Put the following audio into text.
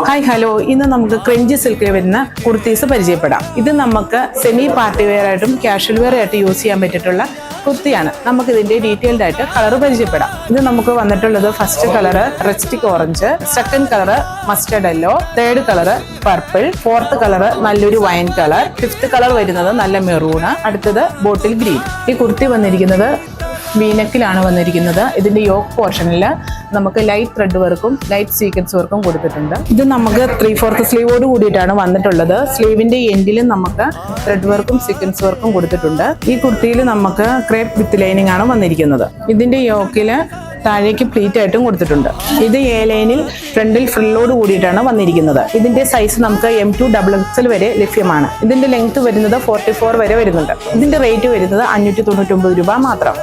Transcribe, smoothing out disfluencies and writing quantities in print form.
Hi hello, ഇന്ന് നമുക്ക് crunchy സിൽക്കിൽ വരുന്ന കുർത്തീസ് പരിചയപ്പെടാം. ഇത് നമുക്ക് സെമി പാർട്ടി വെയർ ആയിട്ടും കാഷ്വൽ വെയർ ആയിട്ട് യൂസ് ചെയ്യാൻ പറ്റിയിട്ടുള്ള കുർത്തിയാണ്. നമുക്ക് ഇതിന്റെ ഡീറ്റെയിൽഡ് ആയിട്ട് കളർ പരിചയപ്പെടാം. ഇത് നമുക്ക് വന്നിട്ടുള്ളത് first colour റെസ്റ്റിക് orange, second colour mustard yellow, third colour purple, fourth colour നല്ലൊരു വൈൻ കളർ, ഫിഫ്ത്ത് കളർ വരുന്നത് നല്ല മെറൂണ്, അടുത്തത് ബോട്ടിൽ ഗ്രീൻ. ഈ കുർത്തി വന്നിരിക്കുന്നത് വീനക്കിലാണ് വന്നിരിക്കുന്നത്. ഇതിന്റെ യോക്ക് പോർഷനിൽ നമുക്ക് ലൈറ്റ് ത്രെഡ് വർക്കും ലൈറ്റ് സീക്വൻസ് വർക്കും കൊടുത്തിട്ടുണ്ട്. ഇത് നമുക്ക് 3/4 സ്ലീവോട് കൂടിയിട്ടാണ് വന്നിട്ടുള്ളത്. സ്ലീവിന്റെ എൻഡിലും നമുക്ക് ത്രെഡ് വർക്കും സീക്വൻസ് വർക്കും കൊടുത്തിട്ടുണ്ട്. ഈ കുർത്തിയിൽ നമുക്ക് ക്രേപ്പ് വിത്ത് ലൈനിങ് ആണ് വന്നിരിക്കുന്നത്. ഇതിന്റെ യോക്കില് താഴേക്ക് പ്ലീറ്റ് ആയിട്ടും കൊടുത്തിട്ടുണ്ട്. ഇത് എ ലൈനിൽ ഫ്രണ്ടിൽ ഫ്രില്ലോട് കൂടിയിട്ടാണ് വന്നിരിക്കുന്നത്. ഇതിന്റെ സൈസ് നമുക്ക് M2 XXL വരെ ലഭ്യമാണ്. ഇതിന്റെ ലെങ്ത് വരുന്നത് 44 വരെ വരുന്നുണ്ട്. ഇതിന്റെ റേറ്റ് വരുന്നത് 599 രൂപ മാത്രം.